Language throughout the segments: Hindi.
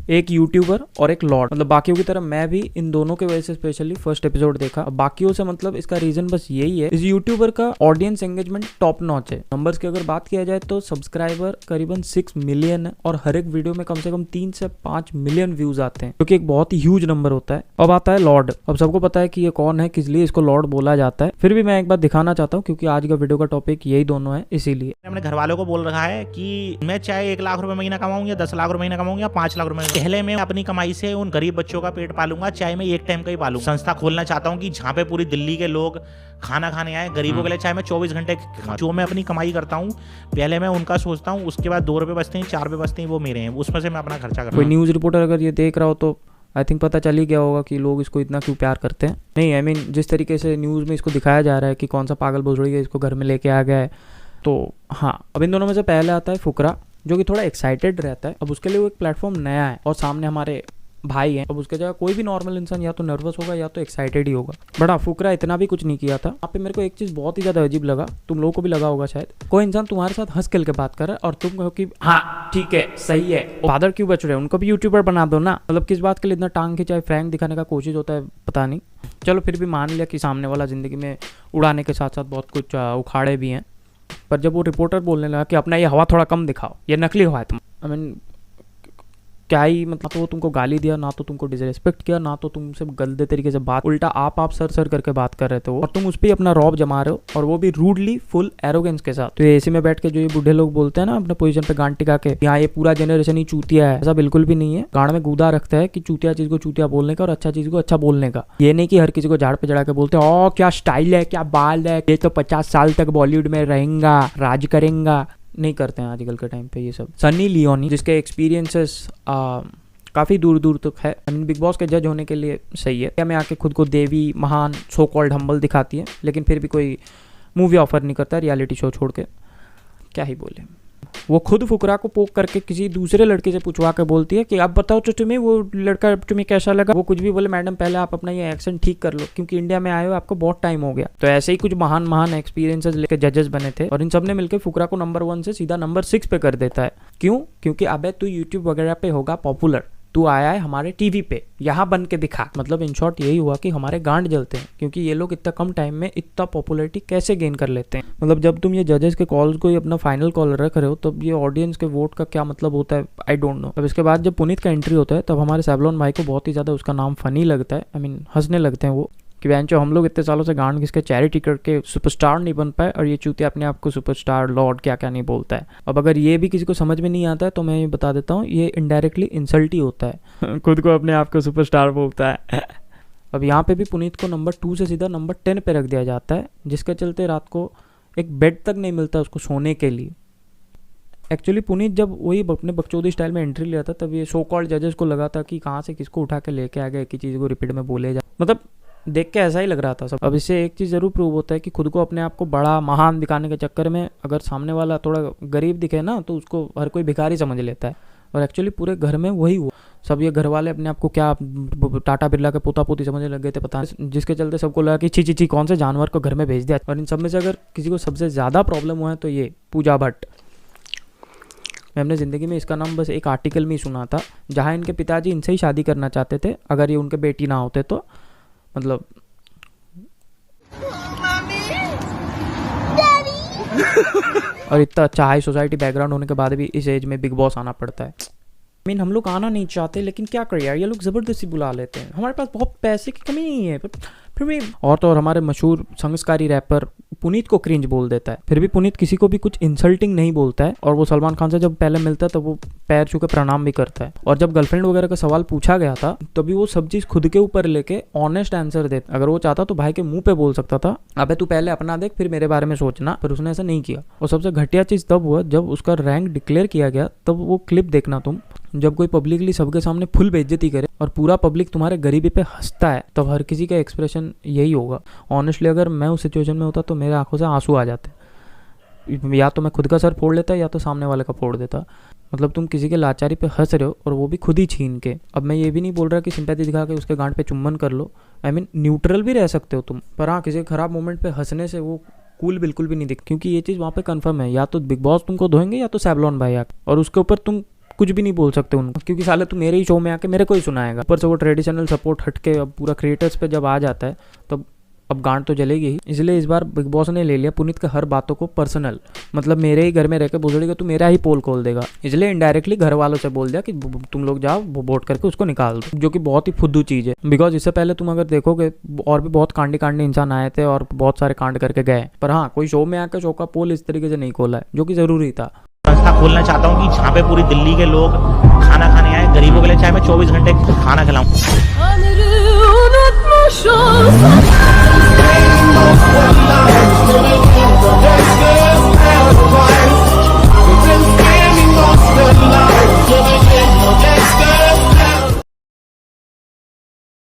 एक यूट्यूबर और एक लॉर्ड। मतलब बाकियों की तरह मैं भी इन दोनों के वजह से स्पेशली फर्स्ट एपिसोड देखा। बाकियों से मतलब इसका रीजन बस यही है, इस यूट्यूबर का ऑडियंस एंगेजमेंट टॉप नॉच है। नंबर्स की अगर बात किया जाए तो सब्सक्राइबर करीबन 6 मिलियन है और हर एक वीडियो में कम से कम 3 से 5 मिलियन व्यूज आते हैं, जो कि एक बहुत ही ह्यूज नंबर होता है। अब आता है लॉर्ड। अब सबको पता है कि ये कौन है, किस लिए इसको लॉर्ड बोला जाता है, फिर भी मैं एक बार दिखाना चाहता हूँ क्योंकि आज का वीडियो का टॉपिक यही दोनों है, इसीलिए अपने घर वालों को बोल रखा है कि मैं चाहे 1 लाख रुपए महीना कमाऊं या 10 लाख रुपए महीना कमाऊं या 5 लाख रुपए, पहले मैं अपनी कमाई से उन गरीब बच्चों का पेट पालूंगा, चाहे मैं एक टाइम का ही पालूं। संस्था खोलना चाहता हूं कि जहां पे पूरी दिल्ली के लोग खाना खाने आए गरीबों के लिए, चाहे मैं 24 घंटे जो मैं अपनी कमाई करता हूँ पहले मैं उनका सोचता हूँ, उसके बाद 2 रुपए बचते हैं 4 रुपए बचते हैं वो मेरे हैं, उसमें से मैं अपना खर्चा करता हूँ। कोई न्यूज़ रिपोर्टर अगर ये देख रहा हो तो आई थिंक पता चल ही गया होगा कि लोग इसको इतना क्यों प्यार करते हैं। नहीं आई मीन जिस तरीके से न्यूज़ में इसको दिखाया जा रहा है कि कौन सा पागल भोसड़ी है इसको घर में लेके आ गया है, तो हाँ। अब इन दोनों में से पहले आता है फुकरा, जो कि थोड़ा एक्साइटेड रहता है। अब उसके लिए वो एक प्लेटफॉर्म नया है और सामने हमारे भाई हैं। अब उसके जगह कोई भी नॉर्मल इंसान या तो नर्वस होगा या तो एक्साइटेड ही होगा। बड़ा फुकरा इतना भी कुछ नहीं किया था। यहाँ पे मेरे को एक चीज़ बहुत ही ज़्यादा अजीब लगा, तुम लोगों को भी लगा होगा शायद। कोई इंसान तुम्हारे साथ हंस खेल के बात कर रहा है और तुम कहो कि हाँ ठीक है सही है, फादर क्यों बच रहे हैं, उनको भी यूट्यूबर बना दो ना। मतलब किस बात के लिए इतना टांग खिंचाई फ्रैंक दिखाने का कोशिश होता है पता नहीं। चलो फिर भी मान लिया कि सामने वाला ज़िंदगी में उड़ाने के साथ साथ बहुत कुछ उखाड़े भी हैं, पर जब वो रिपोर्टर बोलने लगा कि अपना ये हवा थोड़ा कम दिखाओ, ये नकली हवा है तुम, आई मीन क्या ही मतलब, तो वो तुमको गाली दिया ना, तो तुमको डिसरेस्पेक्ट किया ना, तो तुमसे गंदे तरीके से बात, उल्टा आप सर करके बात कर रहे थे वो, और तुम उस पर अपना रौब जमा रहे हो और वो भी रूडली फुल एरोगेंस के साथ। तो ये एसी में बैठ के जो ये बूढ़े लोग बोलते हैं ना अपने पोजीशन पे गांड टिका के, यहाँ ये पूरा जनरेशन ही चूतिया है, ऐसा बिल्कुल भी नहीं है। गांड में गूदा रखता है कि चूतिया चीज को चूतिया बोलने का और अच्छा चीज को अच्छा बोलने का। ये नहीं कि हर किसी को झाड़ पे चढ़ा के बोलते हैं ओ क्या स्टाइल है, क्या बाल है, ये तो 50 साल तक बॉलीवुड में रहेगा, राज करेगा। नहीं करते हैं आजकल के टाइम पे ये सब। सनी लियोनी जिसके एक्सपीरियंसेस काफ़ी दूर दूर तक है, आई मीन बिग बॉस के जज होने के लिए सही है। क्या मैं आके खुद को देवी महान सो कॉल्ड हम्बल दिखाती है, लेकिन फिर भी कोई मूवी ऑफर नहीं करता रियलिटी शो छोड़ के। क्या ही बोले, वो खुद फुकरा को पोक करके किसी दूसरे लड़के से पूछवा के बोलती है कि अब बताओ तो तुम्हें वो लड़का तुम्हें कैसा लगा। वो कुछ भी बोले मैडम पहले आप अपना ये एक्सेंट ठीक कर लो क्योंकि इंडिया में आए हो आपको बहुत टाइम हो गया। तो ऐसे ही कुछ महान एक्सपीरियंसेस लेके जजेस बने थे और इन सब ने मिलकर फुकरा को नंबर 1 से सीधा नंबर 6 पे कर देता है। क्यों? क्योंकि अबे तू यूट्यूब वगैरह पे होगा पॉपुलर, तू आया है हमारे टीवी पे, यहाँ बन के दिखा। मतलब इन शॉर्ट यही हुआ कि हमारे गांड जलते हैं क्योंकि ये लोग इतना कम टाइम में इतना पॉपुलैरिटी कैसे गेन कर लेते हैं। मतलब जब तुम ये जजेस के कॉल्स को ही अपना फाइनल कॉल रख रहे हो तब ये ऑडियंस के वोट का क्या मतलब होता है, आई डोंट नो। अब इसके बाद जब पुनीत का एंट्री होता है तब हमारे सैवलॉन भाई को बहुत ही ज़्यादा उसका नाम फनी लगता है, आई मीन हंसने लगते हैं वो कि बेंचो हम लोग इतने सालों से गांड घिसके चैरिटी करके सुपरस्टार नहीं बन पाए और ये चूतिया अपने आप को सुपरस्टार लॉर्ड क्या क्या नहीं बोलता है। अब अगर ये भी किसी को समझ में नहीं आता है तो मैं ये बता देता हूँ, ये इनडायरेक्टली इंसल्ट ही होता है खुद को अपने आप को सुपरस्टार बोलता है अब यहाँ पे भी पुनीत को नंबर 2 से सीधा नंबर 10 पे रख दिया जाता है, जिसके चलते रात को एक बेड तक नहीं मिलता उसको सोने के लिए। एक्चुअली पुनीत जब वही अपने बकचोदी स्टाइल में एंट्री लिया था तब ये सो कॉल्ड जजेस को लगा था कि कहाँ से किसको उठा के लेके आ गए, एक ही चीज़ को रिपीट में बोले जा, मतलब देख के ऐसा ही लग रहा था सब। अब इससे एक चीज़ ज़रूर प्रूव होता है कि खुद को अपने आप को बड़ा महान दिखाने के चक्कर में अगर सामने वाला थोड़ा गरीब दिखे ना तो उसको हर कोई भिखारी समझ लेता है। और एक्चुअली पूरे घर में वही हुआ, सब ये घर वाले अपने आप को क्या टाटा बिरला के पोता पोती समझने लग गए थे पता नहीं, जिसके चलते सबको लगा कि ची कौन से जानवर को घर में भेज दिया। और इन सब में से अगर किसी को सबसे ज़्यादा प्रॉब्लम हुआ है तो ये पूजा भट्ट। मैं अपने ज़िंदगी में इसका नाम बस एक आर्टिकल में ही सुना था जहाँ इनके पिताजी इनसे ही शादी करना चाहते थे अगर ये उनके बेटी ना होते तो। मतलब और इतना अच्छा हाई सोसाइटी बैकग्राउंड होने के बाद भी इस एज में बिग बॉस आना पड़ता है। आई मीन हम लोग आना नहीं चाहते लेकिन क्या करें यार, ये लोग ज़बरदस्ती बुला लेते हैं। हमारे पास बहुत पैसे की कमी नहीं है फिर भी। और तो और हमारे मशहूर संस्कारी रैपर पुनीत को क्रिंज बोल देता है, फिर भी पुनीत किसी को भी कुछ इंसल्टिंग नहीं बोलता है। और वो सलमान खान से जब पहले मिलता है तो वो पैर छू के प्रणाम भी करता है। और जब गर्लफ्रेंड वगैरह का सवाल पूछा गया था तभी वो सब चीज़ खुद के ऊपर लेके ऑनेस्ट आंसर देता। अगर वो चाहता तो भाई के मुंह पे बोल सकता था अबे तू पहले अपना देख फिर मेरे बारे में सोचना, पर उसने ऐसा नहीं किया। और सबसे घटिया चीज़ तब हुआ जब उसका रैंक डिक्लेयर किया गया, तब वो क्लिप देखना तुम, जब कोई पब्लिकली सबके सामने फुल बेइज्जती करे और पूरा पब्लिक तुम्हारे गरीबी पे हंसता है, तब हर किसी का एक्सप्रेशन यही होगा। ऑनेस्टली अगर मैं उस सिचुएशन में होता तो मेरे आंखों से आंसू आ जाते, या तो मैं खुद का सर फोड़ लेता या तो सामने वाले का फोड़ देता। मतलब तुम किसी के लाचारी पे हंस रहे हो और वो भी खुद ही छीन के। अब मैं ये भी नहीं बोल रहा कि सिंपैथी दिखा के उसके गांड पे चुम्बन कर लो, आई मीन न्यूट्रल भी रह सकते हो तुम, पर हाँ किसी खराब मोमेंट पे हंसने से वो कूल बिल्कुल भी नहीं दिखता। क्योंकि ये चीज़ वहाँ पे कंफर्म है, या तो बिग बॉस तुमको धोएंगे या तो सैवलॉन भाई आके, और उसके ऊपर तुम कुछ भी नहीं बोल सकते उनको, क्योंकि साले तू मेरे ही शो में आके मेरे को ही सुनाएगा। ऊपर से वो ट्रेडिशनल सपोर्ट हटके अब पूरा क्रिएटर्स पे जब आ जाता है तो अब गांड तो जलेगी ही। इसलिए इस बार बिग बॉस ने ले लिया पुनीत के हर बातों को पर्सनल, मतलब मेरे ही घर में रह के भोसड़ी का तू मेरा ही पोल खोल देगा। इसलिए इनडायरेक्टली घर वालों से बोल दिया कि तुम लोग जाओ वोट करके उसको निकाल दो, जो कि बहुत ही फुद्दू चीज़ है। बिकॉज इससे पहले तुम अगर देखोगे और भी बहुत कांडी इंसान आए थे और बहुत सारे कांड करके गए, पर हाँ कोई शो में आकर शो का पोल इस तरीके से नहीं खोला है, जो कि ज़रूरी था। संस्था खोलना चाहता हूँ कि जहाँ पे पूरी दिल्ली के लोग खाना खाने आए, गरीबों के लिए चाहे मैं 24 घंटे खाना खिलाऊं।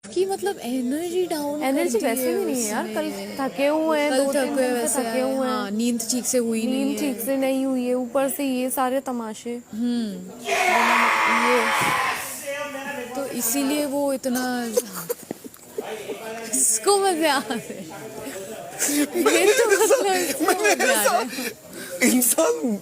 कि मतलब एनर्जी डाउन, एनर्जी वैसे भी नहीं है यार, कल थके हुए हैं, कल 2-3 थके दिन वैसे से थके हुए हैं। हाँ, नींद ठीक से हुई नहीं नींद ठीक से नहीं हुई है, ऊपर से ये सारे तमाशे। ये तो इसीलिए वो इतना इसको मजे आ रहे ये तो मतलब इसको मजे आ रहे इंसान